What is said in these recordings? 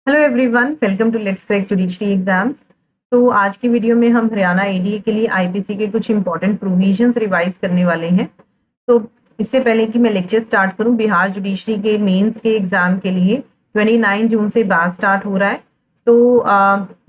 Hello everyone, welcome to let's crack judiciary exams. तो आज की वीडियो में हम हरियाणा एडीए के लिए आईपीसी के कुछ इंपॉर्टेंट प्रोविजंस रिवाइज करने वाले हैं। तो इससे पहले कि मैं लेक्चर स्टार्ट करूं, बिहार जुडिशरी के मेंस के एग्जाम के लिए 29 जून से बैच स्टार्ट हो रहा है। तो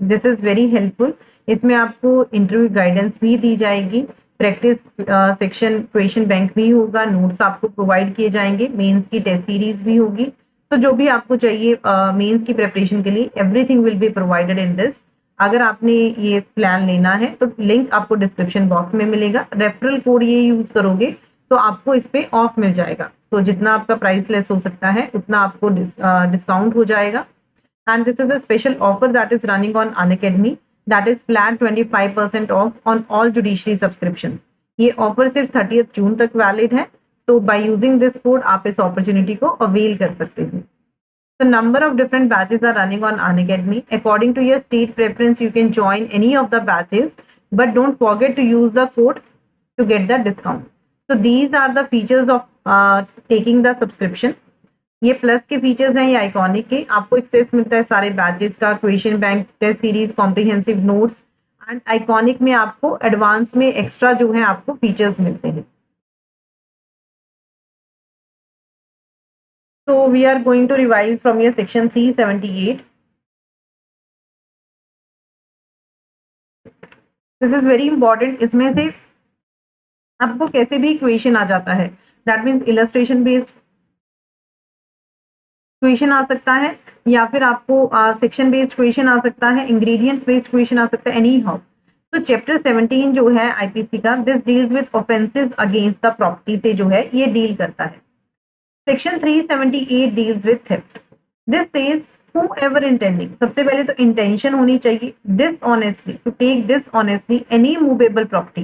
दिस इज वेरी हेल्पफुल। इसमें आपको इंटरव्यू गाइडेंस भी दी जाएगी, प्रैक्टिस सेक्शन क्वेश्चन बैंक भी होगा, नोट्स आपको प्रोवाइड किए जाएंगे, मेंस की टेस्ट सीरीज भी होगी। तो जो भी आपको चाहिए मेंस की प्रिपरेशन के लिए, everything will be provided in this. अगर आपने ये प्लान लेना है तो लिंक आपको डिस्क्रिप्शन बॉक्स में मिलेगा। रेफरल कोड ये यूज करोगे तो आपको इस पे ऑफ मिल जाएगा। तो जितना आपका प्राइस लेस हो सकता है उतना आपको डिस्काउंट हो जाएगा। And this is a special offer that is running on Unacademy, that is flat 25% of on all judiciary subscription. ये ऑफर सिर्फ 30 जून तक वैलिड है। तो बाय यूजिंग दिस कोड आप इस अपॉर्चुनिटी को अवेल कर सकते हैं। The number of different batches are running on Unacademy. According to your state preference, you can join any of the batches, but don't forget to use the code to get the discount. So these are the features of taking the subscription. ये plus के features हैं, ये iconic के। आपको access मिलता है सारे batches का, question bank, test series, comprehensive notes. And iconic में आपको एडवांस में एक्स्ट्रा जो है आपको फीचर्स मिलते हैं। So we are going to revise from your section 378. This is very important. इसमें से आपको कैसे भी क्वेश्चन आ जाता है, that means illustration based question आ सकता है, या फिर आपको सेक्शन बेस्ड क्वेश्चन आ सकता है, इंग्रेडिएंट्स बेस्ड क्वेश्चन आ सकता है, एनी हाउ। तो चैप्टर 17 जो है आईपीसी का, this deals with offences against the property से जो है ये डील करता है। Section 378 deals with theft. This says whoever intending, सबसे पहले तो इंटेंशन होनी चाहिए, dishonestly to take dishonestly any movable property।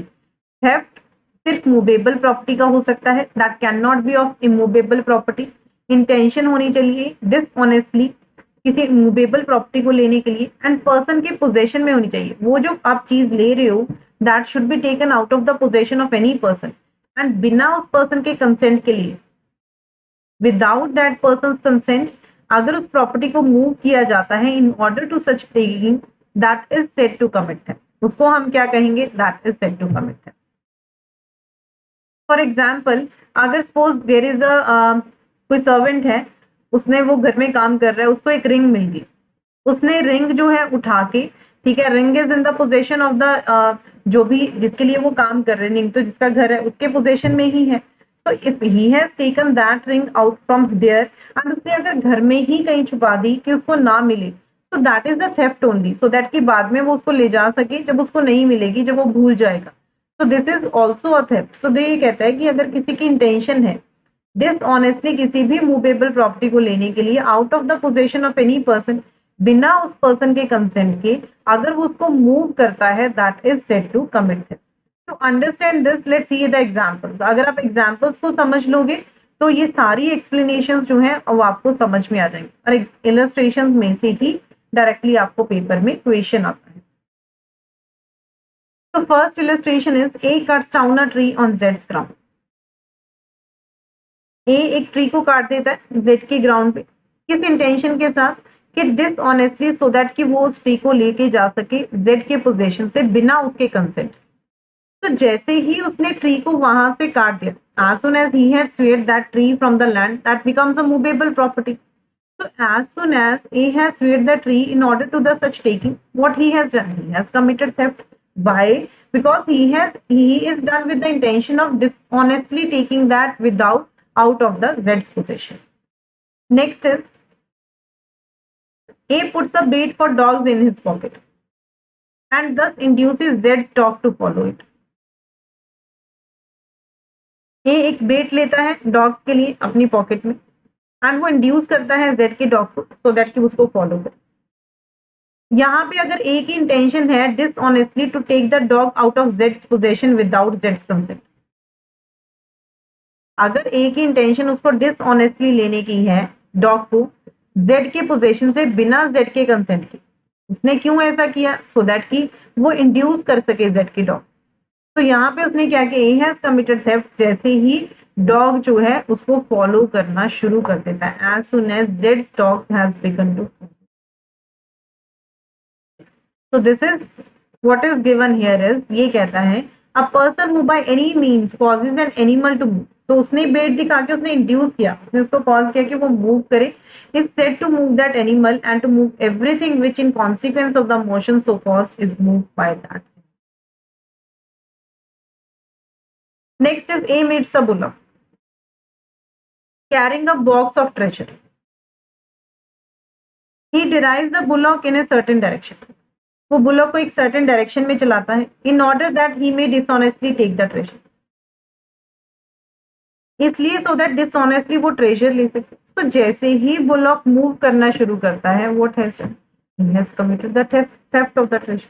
theft सिर्फ मूवेबल प्रॉपर्टी का हो सकता है, that can not be of immovable property. Intention होनी चाहिए डिसऑनेस्टली किसी मूवेबल प्रॉपर्टी को लेने के लिए, एंड पर्सन के पोजेशन में होनी चाहिए। वो जो आप चीज ले रहे हो, that should be taken out of the possession of any person, and बिना उस पर्सन के कंसेंट के लिए, विदाउट दैट पर्सन कंसेंट, अगर उस प्रॉपर्टी को मूव किया जाता है in order to such taking, that is said to commit theft. उसको हम क्या कहेंगे? That is said to commit theft. For example, अगर सपोज देयर इज अ कोई सर्वेंट है, उसने वो घर में काम कर रहा है, उसको एक रिंग मिल गई, उसने रिंग जो है उठा के, ठीक है, ring is in the possession of the जो भी जिसके लिए वो काम कर रहे हैं, रिंग तो जिसका घर है उसके पोजेशन में ही है। तो if he has taken that ring out from there, and उसने अगर घर में ही कहीं छुपा दी कि उसको ना मिले, तो that is the theft only, so that कि बाद में वो उसको ले जा सके जब उसको नहीं मिलेगी, जब वो भूल जाएगा। तो this is also a theft. So ये कहता है कि अगर किसी की इंटेंशन है डिसऑनेस्टली किसी भी मूवेबल प्रॉपर्टी को लेने के लिए out of the possession of any person, बिना उस पर्सन के कंसेंट के, अगर वो उसको मूव करता है, that is said to commit theft. To understand this, let's see the examples. अगर आप एग्जांपल्स को समझ लोगे तो ये सारी एक्सप्लेनेशंस जो हैं वो आपको समझ में आ जाएंगे, और इलस्ट्रेशंस में से ही डायरेक्टली आपको पेपर में क्वेश्चन आता है। तो first illustration is A cuts down a tree on जेड्स ग्राउंड। ए एक ट्री को काट देता है जेड के ग्राउंड पे, किस इंटेंशन के साथ? कि डिसऑनेस्टली, सो दैट कि वो उस ट्री को लेके जा सके जेड के पोजीशन से बिना उसके कंसेंट। तो जैसे ही उसने ट्री को वहां से काट दिया, as soon as he had swayed that tree from the land, that becomes a movable property. So as soon as A has swayed the tree in order to the such taking, what he has done? He has committed theft. Why? Because he is done with the intention of dishonestly taking that without out of the Z's possession. Next is A puts a bait for dogs in his pocket and thus induces Z's dog to follow it. ए एक बेट लेता है dogs के लिए अपनी pocket में, and वो induce करता है जेड के डॉग को, सो दैट कि उसको फॉलो करे। यहाँ पे अगर ए की इंटेंशन है dishonestly to take the dog out of Jades possession without Jades consent, अगर ए की इंटेंशन उसको डिसऑनेस्टली लेने की है डॉग को जेड के पोजेशन से बिना जेड के कंसेंट के, उसने क्यों ऐसा किया? सो दैट कि वो इंड्यूस कर सके जेड के डॉग। तो यहाँ पे उसने क्या किया? ए हैज कमिटेड थेफ्ट, जैसे ही डॉग जो है उसको फॉलो करना शुरू कर देता है, एज सुन एज जेड्स dog has begun to So this is what is given here is, ये कहता है a person who by any means causes an animal to move. तो उसने बेट दिखा के उसने इंड्यूस किया, उसने उसको कॉज किया कि वो मूव करे, is said to move that animal and to move everything which in consequence of the motion so caused is moved by that. Next is A meets a bullock carrying a box of treasure. He derives the bullock in a certain direction. वो bullock को एक certain direction में चलाता है in order that he may dishonestly take the treasure, इसलिए so that dishonestly वो treasure ले सके. तो जैसे ही बुलॉक मूव करना शुरू करता है, what has done, he has committed the theft of the treasure.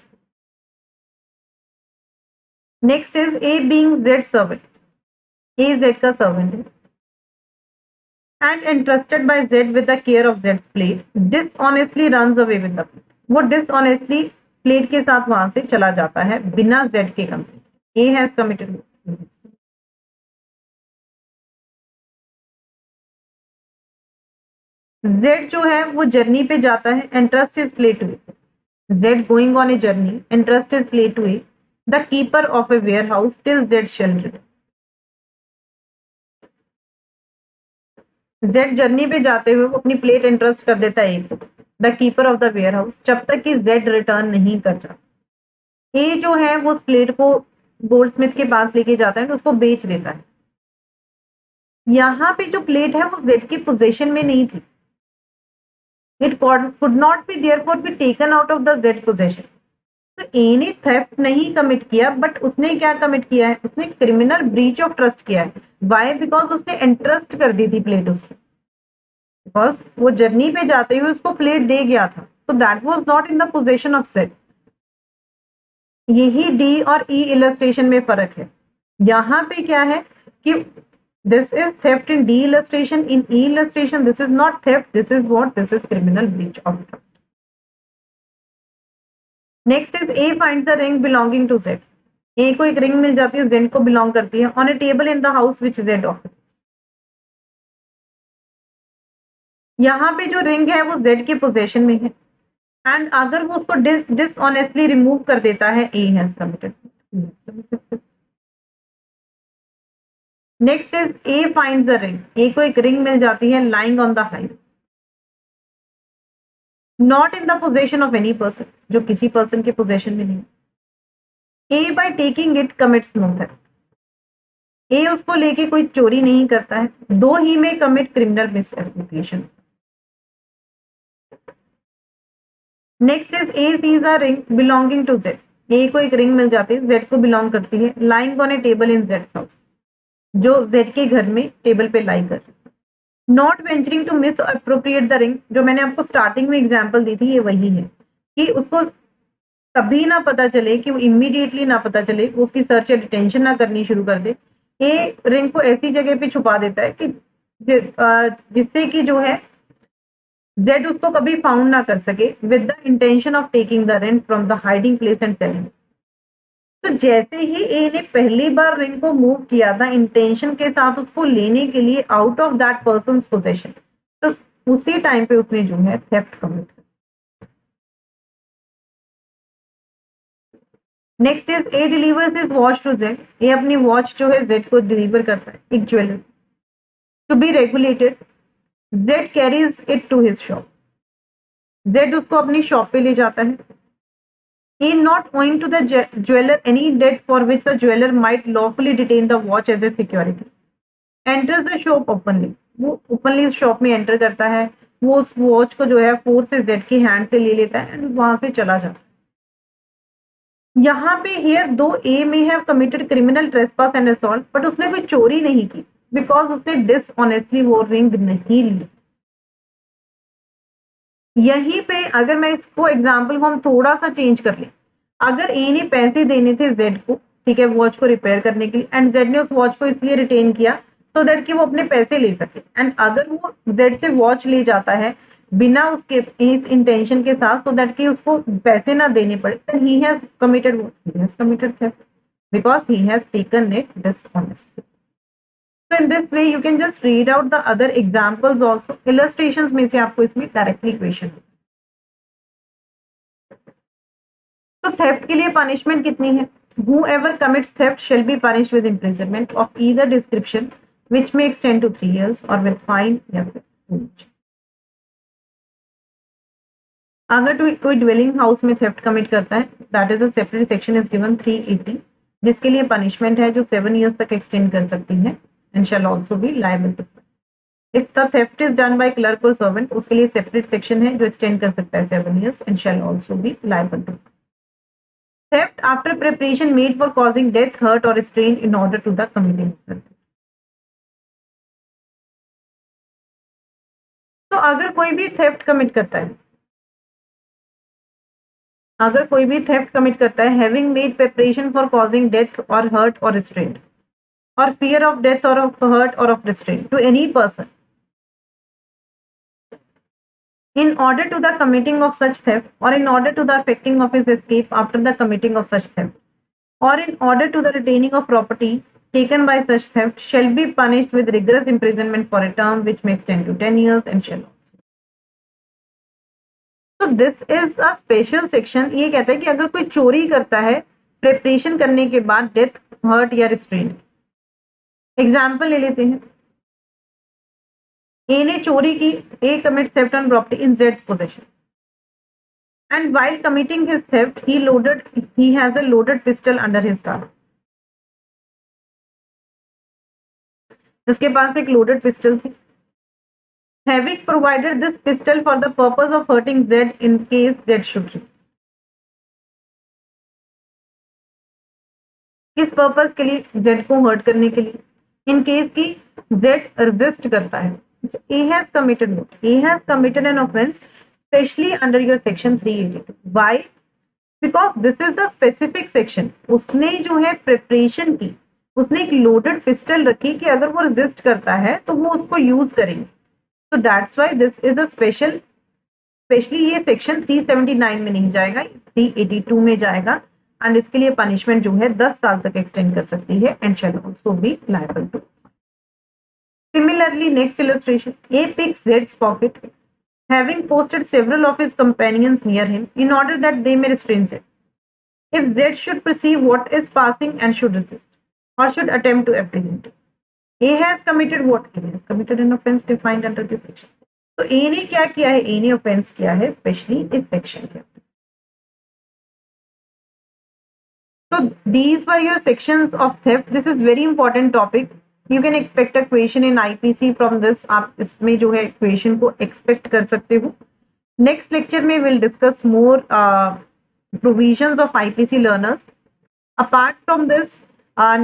Next is a being Z servant. A Z का सर्वेंट है and entrusted by Z with the care of Z's plate, dishonestly runs away with the plate. वो dishonestly plate के साथ वहां से चला जाता है बिना Z के consent. A has committed. Z जो है वो जर्नी पे जाता है, entrust his plate to it. Z going on a journey, entrust his plate to it, the keeper of a warehouse till Z shall return. Z journey पे जाते हुए वो अपनी प्लेट एंट्रस्ट कर देता है ए को, the keeper of the warehouse, जब तक कि जेड रिटर्न नहीं कर जाता. ए जो है वो उस प्लेट को गोल्ड स्मिथ के पास लेके जाता है तो उसको बेच देता है. यहाँ पे जो प्लेट है वो जेड की पोजीशन में नहीं थी. It could not be therefore be taken out of the Z position. तो ए ने थेफ्ट नहीं कमिट किया, बट उसने क्या कमिट किया है, उसने क्रिमिनल ब्रीच ऑफ ट्रस्ट किया है. वाई? बिकॉज उसने एंट्रस्ट कर दी थी प्लेट उसको, बिकॉज वो जर्नी पे जाते हुए उसको प्लेट दे गया था. So that was not in the position of set. यही डी और ई इलस्ट्रेशन में फर्क है. यहाँ पे क्या है कि this is theft in D illustration, in E illustration this is not theft, this is what, this is criminal breach of trust. Next is A finds a ring belonging to Z. A को एक ring मिल जाती है, Z को belong करती है, on a table in the house which Z of. यहाँ पे जो रिंग है वो जेड के पोजीशन में है, एंड अगर वो उसको डिसऑनेस्टली रिमूव कर देता है, A has committed. Next is A finds a ring. A को एक रिंग मिल जाती है lying on the highway, not in the position of any person, जो किसी पर्सन के पोजीशन में नहीं. A by taking it commits no theft. A उसको लेके कोई चोरी नहीं करता है, दो ही में commit criminal misapplication. Next is A seizes a ring belonging to Z. A को एक रिंग मिल जाती है, जेड को बिलोंग करती है, lying on a table in Z house, जो जेड के घर में टेबल पे लाई कर. Not venturing to misappropriate the ring, जो मैंने आपको स्टार्टिंग में एग्जाम्पल दी थी, ये वही है कि उसको कभी ना पता चले, कि वो इमीडिएटली ना पता चले, वो उसकी सर्च या डिटेंशन ना करनी शुरू कर दे. ए रिंग को ऐसी जगह पे छुपा देता है कि जिससे कि जो है जेड उसको कभी फाउंड ना कर सके, with the intention of taking the ring from the hiding place and selling. तो जैसे ही ए ने पहली बार रिंग को मूव किया था इंटेंशन के साथ उसको लेने के लिए out of that person possession, तो उसी टाइम पे उसने जो है थेफ्ट कमिट किया. Next is A delivers his watch to Z. A अपनी वॉच जो है जेड को डिलीवर करता है, एक jeweller, to be regulated. Z carries it to his shop. Z उसको अपनी शॉप पे ले जाता है. A not owing to the jeweller any debt for which the jeweller might lawfully detain the watch as a security, enters the shop openly. वो openly उस शॉप में एंटर करता है, वो उस वॉच को जो है फोर्स से जेड की हैंड से ले लेता है एंड वहां से चला जाता है. यहाँ पे हियर दो ए में have committed criminal trespass and assault, but उसने कोई चोरी नहीं की, बिकॉज उसने डिसऑनेस्टली वो रिंग नहीं ली. यहीं पे अगर मैं इसको एग्जाम्पल को हम थोड़ा सा चेंज कर ले, अगर ए ने पैसे देने थे जेड को, ठीक है, वॉच को रिपेयर करने के लिए, एंड जेड ने उस वॉच को इसलिए रिटेन किया सो दैट कि वो अपने पैसे ले सके, एंड अगर वो जेड से वॉच ले जाता है बिना उसके इस इंटेंशन के साथ, सो दैट कि उसको पैसे ना देने पड़े, then he has committed what? He has committed theft because he has taken it dishonestly. So in this way you can just read out the other examples also. Illustrations में से आपको इसमें directly question तो theft के लिए punishment कितनी है? Whoever commits theft shall be punished with imprisonment of either description which may extend to 3 years or with fine या फिर penalty। अगर कोई ड्वेलिंग हाउस में थेफ्ट कमिट करता है, that is a separate section is given 380, जिसके लिए punishment है जो 7 years तक एक्सटेंड कर सकती है and shall also be liable to fine. If the theft is done by clerk और सर्वेंट, उसके लिए सेपरेट सेक्शन है जो एक्सटेंड कर सकता है 7 years and shall also be liable to fine. Theft after preparation made for causing death, hurt or strain in order to the committing of theft। तो अगर कोई भी थेफ्ट कमिट करता है, having made preparation for causing death or hurt or restraint or fear of death or of hurt or of restraint to any person in order to the committing of such theft or in order to the effecting of his escape after the committing of such theft or in order to the retaining of property taken by such theft shall be punished with rigorous imprisonment for a term which may extend to 10 years and shall also। So this is a special section। ये कहता है कि अगर कोई चोरी करता है preparation करने के बाद डेथ, हर्ट या रिस्ट्रेंट। एग्जाम्पल ले लेते हैं, ए ने चोरी की, A commit theft on property in जेड्स possession and while committing his theft he has a loaded pistol under his car। इसके पास एक लोडेड पिस्टल थी। Having provided this pistol for the purpose of hurting Z in case Z should resist। किस purpose के लिए? Z को hurt करने के लिए, इन केस की Z रेजिस्ट करता है। A has committed what? A has committed an offense especially under your section 382। Why? Because this is the specific section। उसने जो है प्रिपरेशन की, उसने एक लोडेड पिस्टल रखी कि अगर वो रेजिस्ट करता है तो वो उसको यूज करेंगे। तो that's why this is a specially ये सेक्शन 379 में नहीं जाएगा, 382 में जाएगा एंड इसके लिए पनिशमेंट जो है 10 साल तक एक्सटेंड कर सकती है and shall also be liable to. Similarly, next illustration, A picks Z's pocket, having posted several of his companions near him in order that they may restrain Z. If Z should perceive what is passing and should resist, or should attempt to apprehend, A has committed what? A has committed an offense defined under this section। तो A ने क्या किया है? A ने offense किया है specially इस section के। So these were your sections of theft। This is very important topic। You can expect a question in IPC from this। आप इसमें जो है क्वेश्चन को एक्सपेक्ट कर सकते हो। नेक्स्ट लेक्चर में will discuss more provisions of IPC learners। Apart from this,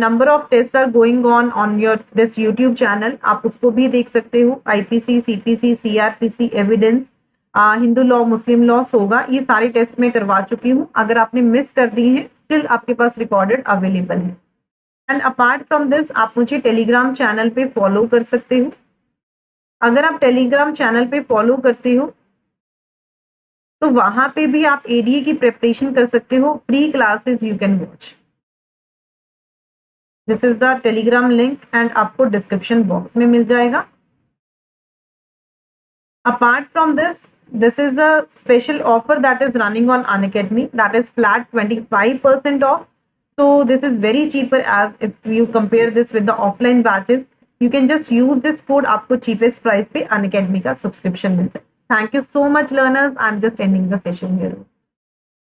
number of tests are going on your this YouTube channel। आप उसको भी देख सकते हो। IPC, CPC, CRPC, evidence, Hindu law, मुस्लिम लॉ, होगा, ये सारे टेस्ट में करवा चुकी हूँ। अगर आपने मिस कर दी है, स्टिल आपके पास रिकॉर्डेड अवेलेबल है। एंड अपार्ट फ्रॉम दिस, आप मुझे टेलीग्राम चैनल पे फॉलो कर सकते हो। अगर आप टेलीग्राम चैनल पे फॉलो करते हो तो वहां पे भी आप एडीए की प्रिपरेशन कर सकते हो। Free classes you can watch. This is the Telegram link and आपको डिस्क्रिप्शन बॉक्स में मिल जाएगा। Apart from this is a special offer that is running on Unacademy, that is flat 25% off। So this is very cheaper as if you compare this with the offline batches। You can just use this code, आपको cheapest price पे Unacademy का subscription मिल जाए। Thank you so much learners। I'm just ending the session here।